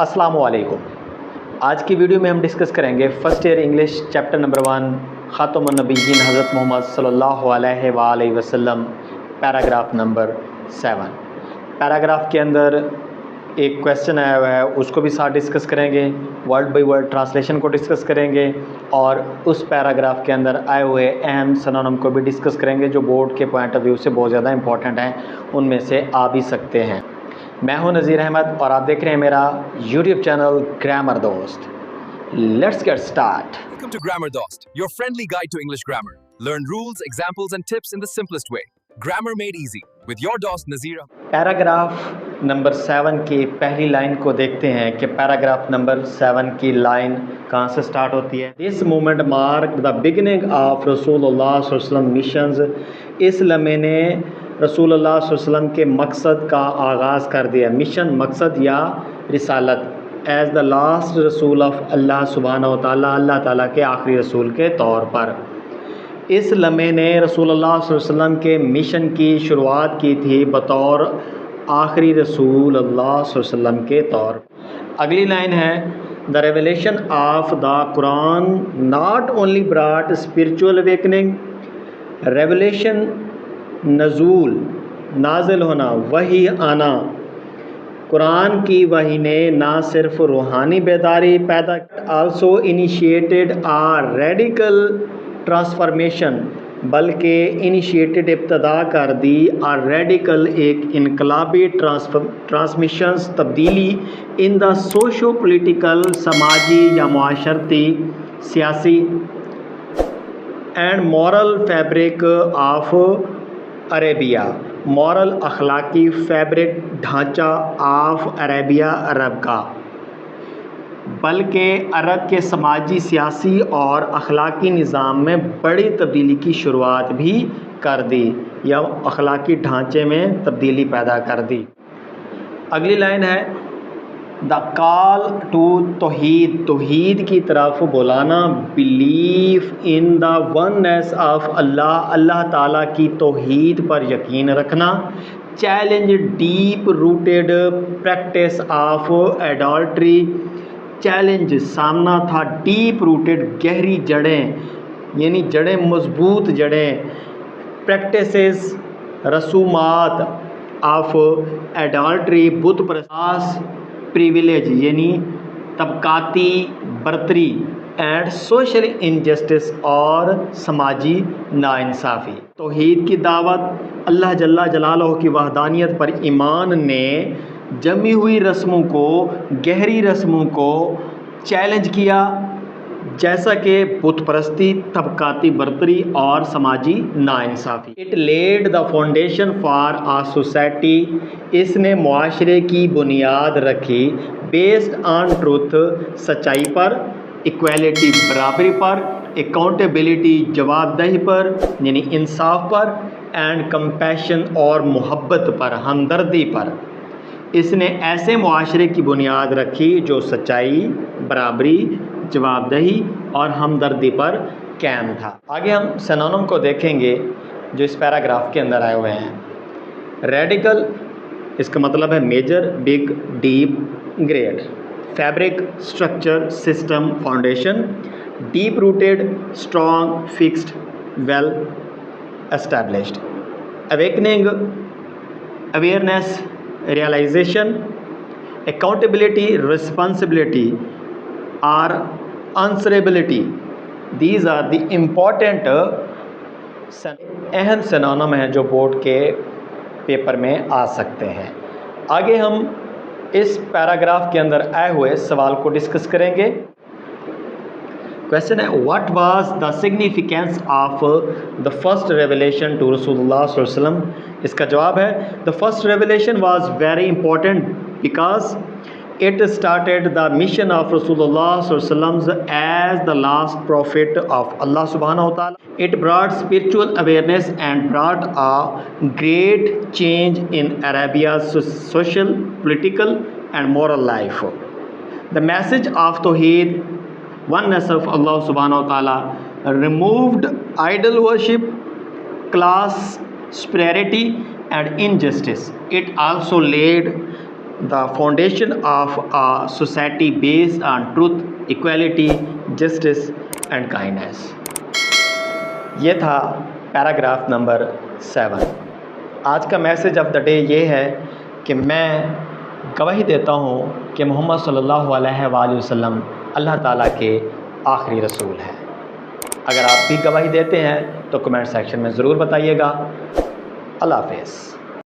अस्सलाम वालेकुम। आज की वीडियो में हम डिस्कस करेंगे first year English chapter number 1 ख़ातमुन नबीय्यीन हज़रत मोहम्मद सल्लल्लाहु अलैहि वसल्लम पैराग्राफ नंबर 7। पैराग्राफ के अंदर एक क्वेश्चन आया हुआ है, उसको भी साथ डिस्कस करेंगे, वर्ड बाय वर्ड ट्रांसलेशन को डिस्कस करेंगे और उस पैराग्राफ के अंदर आए हुए अहम सिनोनिम को भी डिस्कस करेंगे जो बोर्ड के पॉइंट ऑफ व्यू से बहुत ज़्यादा इंपॉर्टेंट हैं, उनमें से आ भी सकते हैं। मैं हूं नज़ीर अहमद और आप देख रहे हैं मेरा YouTube चैनल ग्रामर दोस्त। Let's get start. Welcome to Grammar Dost, your friendly guide to English grammar. Learn rules, examples and tips in the simplest way. Grammar made easy with your dost Nazira. Paragraph number 7 की पहली line को देखते हैं कि paragraph number 7 की line कहाँ से start होती है। This moment mark the beginning of रसूलुल्लाह सल्लल्लाहु अलैहि वसल्लम मिशंस। इस लम्हे ने रसूलुल्लाह सल्लल्लाहु अलैहि वसल्लम के मकसद का आगाज़ कर दिया। मिशन मकसद या रिसालत एज़ द लास्ट रसूल ऑफ अल्लाह सुब्हानहू व तआला, अल्लाह ताला के आखिरी रसूल के तौर पर। इस लम्हे ने रसूलुल्लाह सल्लल्लाहु अलैहि वसल्लम के मिशन की शुरुआत की थी बतौर आखिरी रसूल अल्लाह सल्लल्लाहु अलैहि वसल्लम के तौर। अगली लाइन है the revelation of the Quran not only brought spiritual awakening. Revelation नज़ूल नाजिल होना, वही आना, कुरान की वही ने ना सिर्फ रूहानी बेदारी पैदा आल्सो इनिशिएटेड आ रेडिकल ट्रांसफॉर्मेशन, बल्कि इनिशिएटेड इब्तदा कर दी आ रेडिकल एक इनकलाबी ट्रांसमिशंस तब्दीली इन द सोशो पोलिटिकल समाजी या मुआशरती सियासी and moral fabric of Arabia. Moral अखलाकी फैब्रिक ढांचा ऑफ अरेबिया अरब का, बल्कि अरब के समाजी सियासी और अखलाकी निज़ाम में बड़ी तब्दीली की शुरुआत भी कर दी या अखलाकी ढांचे में तब्दीली पैदा कर दी। अगली लाइन है द कॉल टू तौहीद, तौहीद की तरफ बुलाना, belief in the oneness of Allah, अल्लाह ताला की तौहीद पर यकीन रखना, challenge deep rooted practice of adultery, challenge सामना था डीप रूटेड गहरी जड़ें यानी जड़ें मजबूत जड़ें, प्रैक्टिसेस रसूमात ऑफ एडल्ट्री बुत प्रसास, प्रिविलेज यानी तबकाती बरतरी एंड सोशल इनजस्टिस और समाजी नाइंसाफ़ी। तौहीद की दावत, अल्लाह जल्ला जलालहू की वहदानियत पर ईमान ने जमी हुई रस्मों को, गहरी रस्मों को चैलेंज किया, जैसा कि बुत परस्ती, तबकाती बरतरी और समाजी नाइंसाफ़ी। It led the foundation for a society, इसने मुआशरे की बुनियाद रखी बेस्ड ऑन ट्रूथ, सच्चाई पर, इक्वालिटी बराबरी पर, अकाउंटेबिलिटी जवाबदेही पर यानी इंसाफ पर, एंड कंपैशन और मोहब्बत पर, हमदर्दी पर। इसने ऐसे मुआशरे की बुनियाद रखी जो सच्चाई, बराबरी, जवाबदेही और हमदर्दी पर कायम था। आगे हम सिनोनिम को देखेंगे जो इस पैराग्राफ के अंदर आए हुए हैं। रेडिकल, इसका मतलब है major, big, deep, great. Fabric, structure, system, foundation. Deep rooted, strong, fixed, well established. Awakening, awareness, realisation. Accountability, responsibility और answerability. These are the important अहम सिनोनिम हैं जो बोर्ड के पेपर में आ सकते हैं। आगे हम इस पैराग्राफ के अंदर आए हुए सवाल को डिस्कस करेंगे। क्वेश्चन है what was the significance of the first revelation to रसूलुल्लाह सल्लल्लाहु अलैहि वसल्लम। इसका जवाब है the first revelation was very important because it started the mission of Rasulullah sallallahu alaihi wasallam as the last prophet of Allah subhanahu wa ta'ala. It brought spiritual awareness and brought a great change in Arabia's social, political and moral life. The message of Tawheed, oneness of Allah subhanahu wa ta'ala, removed idol worship, class superiority and injustice. It also laid the foundation of a society based on truth, equality, justice and kindness. یہ تھا paragraph number 7. آج کا message of the day یہ ہے کہ میں گواہی دیتا ہوں کہ محمد صلی اللہ علیہ وآلہ وسلم اللہ تعالیٰ کے آخری رسول ہیں. اگر آپ بھی گواہی دیتے ہیں تو کمنٹ سیکشن میں ضرور بتائیے گا. اللہ حافظ.